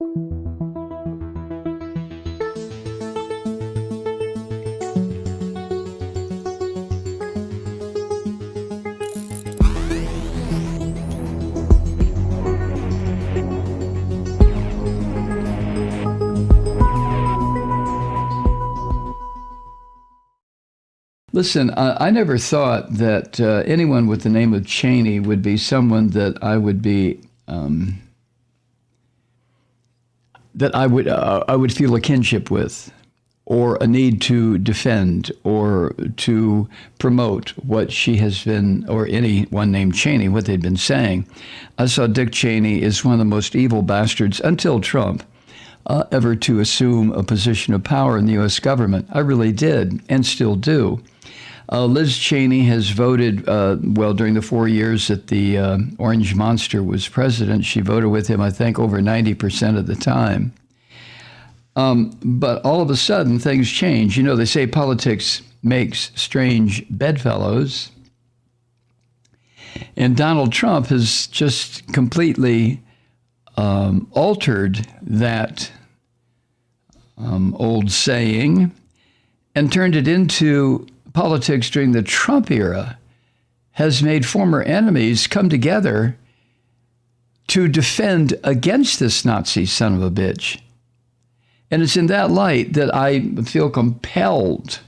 Listen, I never thought that anyone with the name of Cheney would be someone that I would be I would feel a kinship with, or a need to defend, or to promote what she has been, or anyone named Cheney, what they'd been saying. I saw Dick Cheney as one of the most evil bastards until Trump ever to assume a position of power in the U.S. government. I really did, and still do. Liz Cheney has voted, during the 4 years that the Orange Monster was president, she voted with him, I think, over 90% of the time. But all of a sudden, things change. You know, they say politics makes strange bedfellows. And Donald Trump has just completely altered that old saying and turned it into politics during the Trump era, has made former enemies come together to defend against this Nazi son of a bitch. And it's in that light that I feel compelled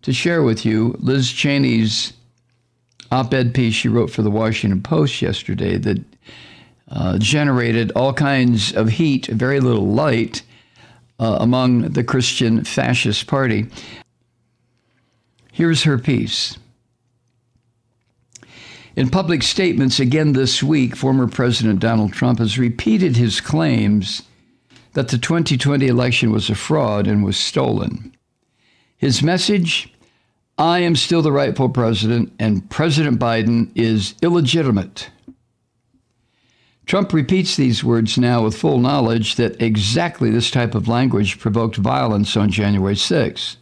to share with you Liz Cheney's op-ed piece she wrote for the Washington Post yesterday that generated all kinds of heat, very little light, among the Christian Fascist Party. Here's her piece. In public statements again this week, former President Donald Trump has repeated his claims that the 2020 election was a fraud and was stolen. His message, I am still the rightful president and President Biden is illegitimate. Trump repeats these words now with full knowledge that exactly this type of language provoked violence on January 6th.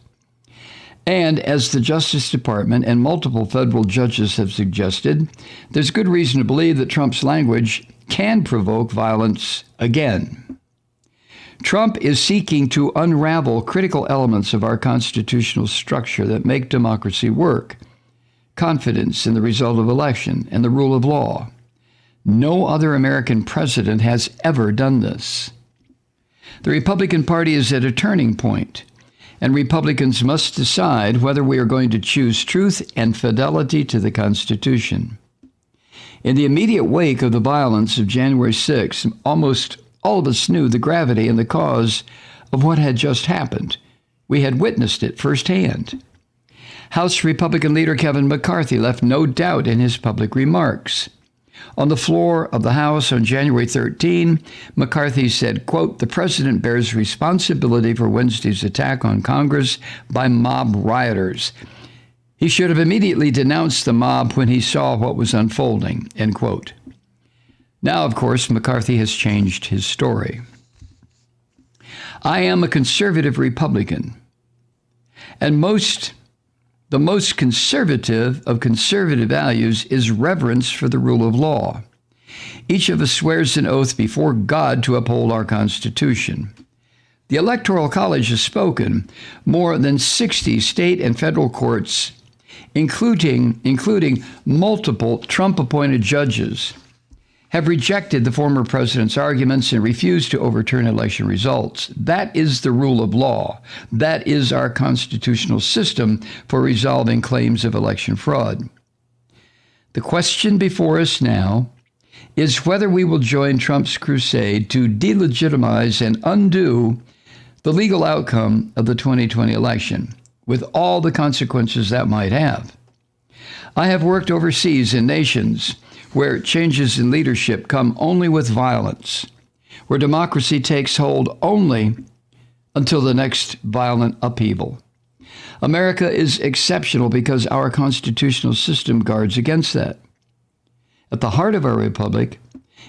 And as the Justice Department and multiple federal judges have suggested, there's good reason to believe that Trump's language can provoke violence again. Trump is seeking to unravel critical elements of our constitutional structure that make democracy work: confidence in the result of election and the rule of law. No other American president has ever done this. The Republican Party is at a turning point, and Republicans must decide whether we are going to choose truth and fidelity to the Constitution. In the immediate wake of the violence of January 6th, almost all of us knew the gravity and the cause of what had just happened. We had witnessed it firsthand. House Republican leader Kevin McCarthy left no doubt in his public remarks. On the floor of the House on January 13, McCarthy said, quote, "The president bears responsibility for Wednesday's attack on Congress by mob rioters. He should have immediately denounced the mob when he saw what was unfolding," end quote. Now, of course, McCarthy has changed his story. I am a conservative Republican, and the most conservative of conservative values is reverence for the rule of law. Each of us swears an oath before God to uphold our Constitution. The Electoral College has spoken. More than 60 state and federal courts, including multiple Trump-appointed judges, have rejected the former president's arguments and refused to overturn election results. That is the rule of law. That is our constitutional system for resolving claims of election fraud. The question before us now is whether we will join Trump's crusade to delegitimize and undo the legal outcome of the 2020 election, with all the consequences that might have. I have worked overseas in nations where changes in leadership come only with violence, where democracy takes hold only until the next violent upheaval. America is exceptional because our constitutional system guards against that. At the heart of our republic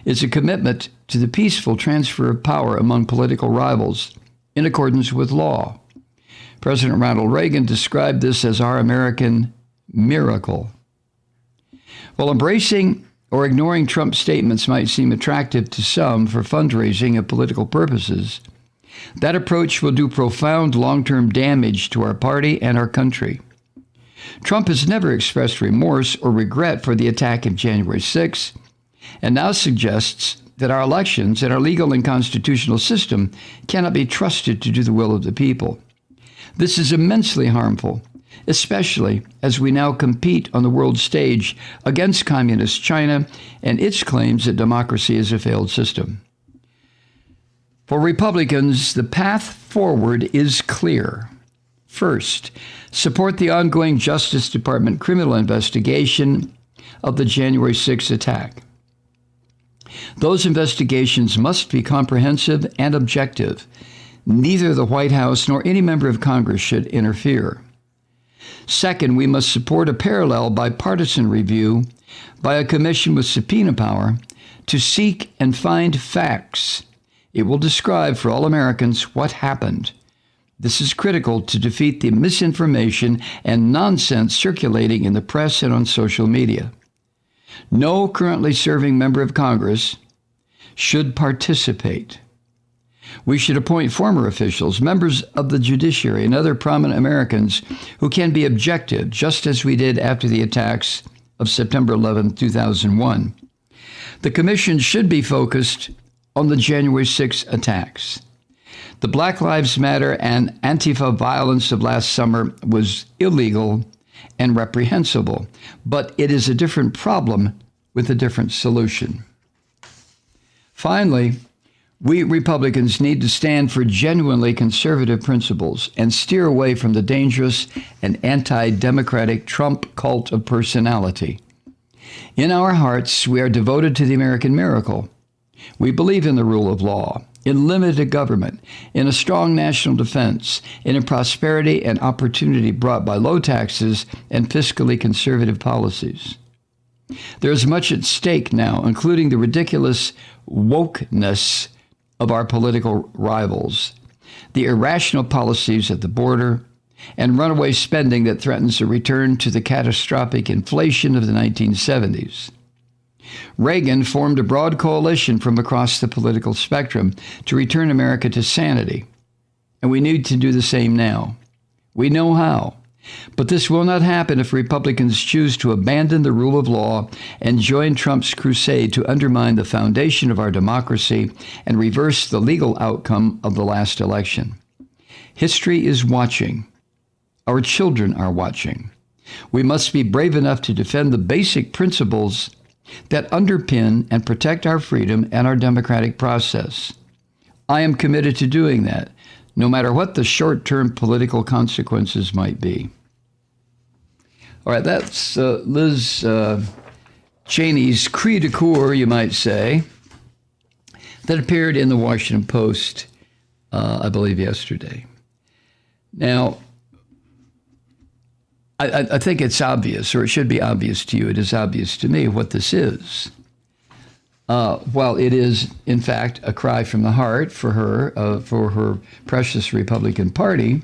is a commitment to the peaceful transfer of power among political rivals in accordance with law. President Ronald Reagan described this as our American miracle. While embracing or ignoring Trump's statements might seem attractive to some for fundraising and political purposes, that approach will do profound long-term damage to our party and our country. Trump has never expressed remorse or regret for the attack of January 6th, and now suggests that our elections and our legal and constitutional system cannot be trusted to do the will of the people. This is immensely harmful, especially as we now compete on the world stage against communist China and its claims that democracy is a failed system. For Republicans, the path forward is clear. First, support the ongoing Justice Department criminal investigation of the January 6th attack. Those investigations must be comprehensive and objective. Neither the White House nor any member of Congress should interfere. Second, we must support a parallel bipartisan review by a commission with subpoena power to seek and find facts. It will describe for all Americans what happened. This is critical to defeat the misinformation and nonsense circulating in the press and on social media. No currently serving member of Congress should participate. We should appoint former officials, members of the judiciary, and other prominent Americans who can be objective, just as we did after the attacks of September 11, 2001. The commission should be focused on the January 6 attacks. The Black Lives Matter and Antifa violence of last summer was illegal and reprehensible, but it is a different problem with a different solution. Finally, we Republicans need to stand for genuinely conservative principles and steer away from the dangerous and anti-democratic Trump cult of personality. In our hearts, we are devoted to the American miracle. We believe in the rule of law, in limited government, in a strong national defense, and in prosperity and opportunity brought by low taxes and fiscally conservative policies. There is much at stake now, including the ridiculous wokeness of our political rivals, the irrational policies at the border, and runaway spending that threatens a return to the catastrophic inflation of the 1970s. Reagan formed a broad coalition from across the political spectrum to return America to sanity, and we need to do the same now. We know how, but this will not happen if Republicans choose to abandon the rule of law and join Trump's crusade to undermine the foundation of our democracy and reverse the legal outcome of the last election. History is watching. Our children are watching. We must be brave enough to defend the basic principles that underpin and protect our freedom and our democratic process. I am committed to doing that, no matter what the short-term political consequences might be. All right, that's Liz Cheney's cri de coeur, you might say, that appeared in the Washington Post, I believe, yesterday. Now, I think it's obvious, or it should be obvious to you. It is obvious to me what this is. While it is, in fact, a cry from the heart for her precious Republican Party,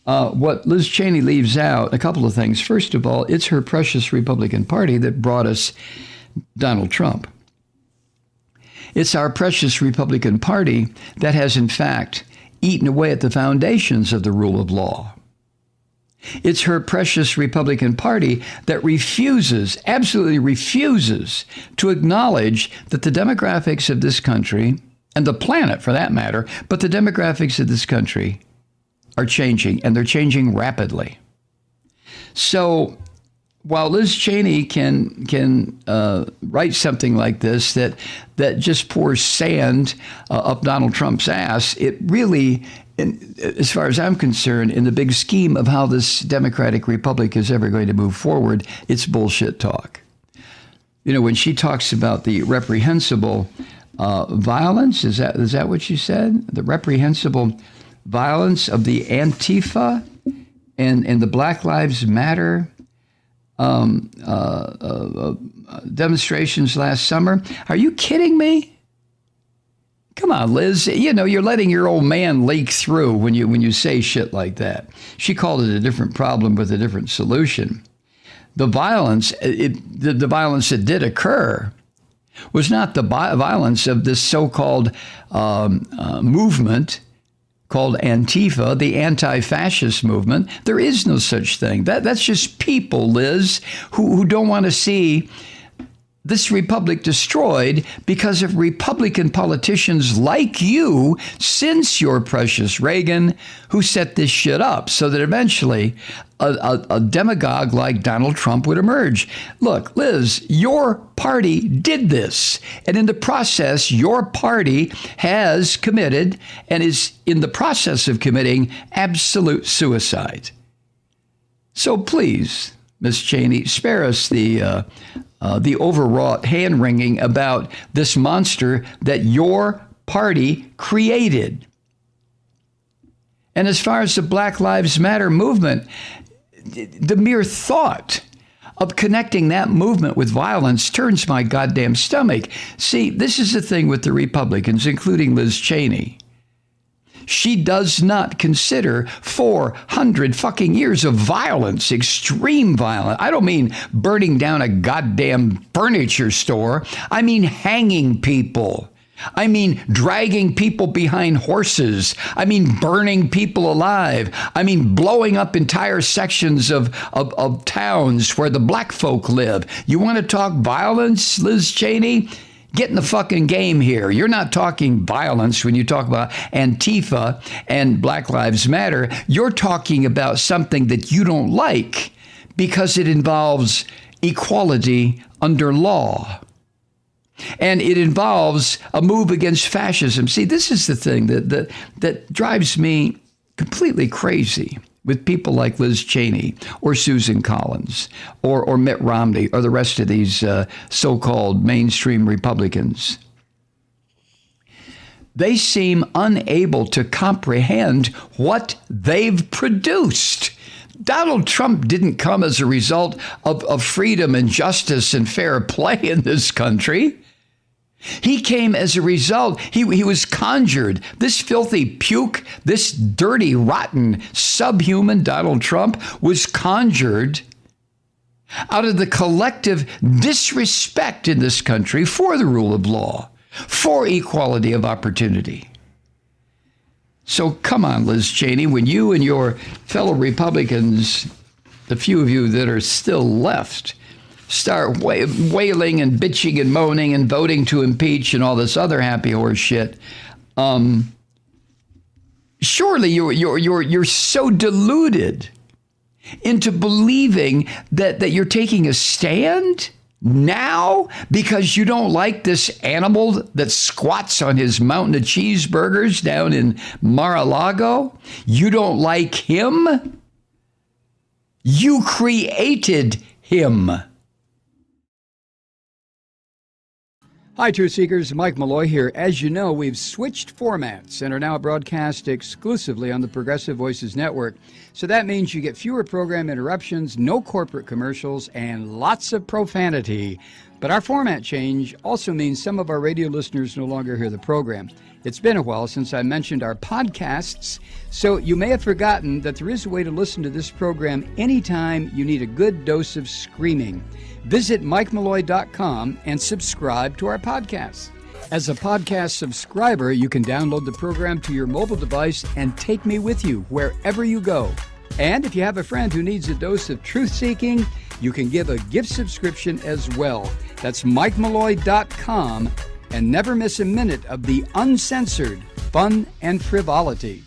what Liz Cheney leaves out, a couple of things. First of all, it's her precious Republican Party that brought us Donald Trump. It's our precious Republican Party that has, in fact, eaten away at the foundations of the rule of law. It's her precious Republican Party that absolutely refuses to acknowledge that the demographics of this country, and the planet for that matter, but the demographics of this country are changing, and they're changing rapidly. So while Liz Cheney can write something like this that just pours sand up Donald Trump's ass, it really, as far as I'm concerned, in the big scheme of how this Democratic Republic is ever going to move forward, it's bullshit talk. You know, when she talks about the reprehensible violence, is that what she said? The reprehensible violence of the Antifa and the Black Lives Matter demonstrations last summer. Are you kidding me? Come on, Liz. You know, you're letting your old man leak through when you say shit like that. She called it a different problem with a different solution. The violence, the violence that did occur was not the violence of this so-called movement called Antifa, the anti-fascist movement. There is no such thing. That's just people, Liz, who don't want to see this republic destroyed because of Republican politicians like you, since your precious Reagan, who set this shit up so that eventually a demagogue like Donald Trump would emerge. Look, Liz, your party did this. And in the process, your party has committed and is in the process of committing absolute suicide. So please, Ms. Cheney, spare us the overwrought hand-wringing about this monster that your party created. And as far as the Black Lives Matter movement, the mere thought of connecting that movement with violence turns my goddamn stomach. See, this is the thing with the Republicans, including Liz Cheney. She does not consider 400 fucking years of violence, extreme violence. I don't mean burning down a goddamn furniture store. I mean hanging people. I mean dragging people behind horses. I mean burning people alive. I mean blowing up entire sections of towns where the black folk live. You want to talk violence, Liz Cheney? Get in the fucking game here. You're not talking violence when you talk about Antifa and Black Lives Matter. You're talking about something that you don't like because it involves equality under law. And it involves a move against fascism. See, this is the thing that drives me completely crazy with people like Liz Cheney or Susan Collins or Mitt Romney or the rest of these so-called mainstream Republicans. They seem unable to comprehend what they've produced. Donald Trump didn't come as a result of freedom and justice and fair play in this country. He came as a result, he was conjured. This filthy puke, this dirty, rotten, subhuman Donald Trump was conjured out of the collective disrespect in this country for the rule of law, for equality of opportunity. So come on, Liz Cheney, when you and your fellow Republicans, the few of you that are still left, start wailing and bitching and moaning and voting to impeach and all this other happy horse shit, surely you're so deluded into believing that you're taking a stand now because you don't like this animal that squats on his mountain of cheeseburgers down in Mar-a-Lago. You don't like him. You created him. Hi, Truth Seekers. Mike Malloy here. As you know, we've switched formats and are now broadcast exclusively on the Progressive Voices Network. So that means you get fewer program interruptions, no corporate commercials, and lots of profanity. But our format change also means some of our radio listeners no longer hear the program. It's been a while since I mentioned our podcasts, so you may have forgotten that there is a way to listen to this program anytime you need a good dose of screaming. Visit MikeMalloy.com and subscribe to our podcasts. As a podcast subscriber, you can download the program to your mobile device and take me with you wherever you go. And if you have a friend who needs a dose of truth-seeking, you can give a gift subscription as well. That's MikeMalloy.com, and never miss a minute of the uncensored fun and frivolity.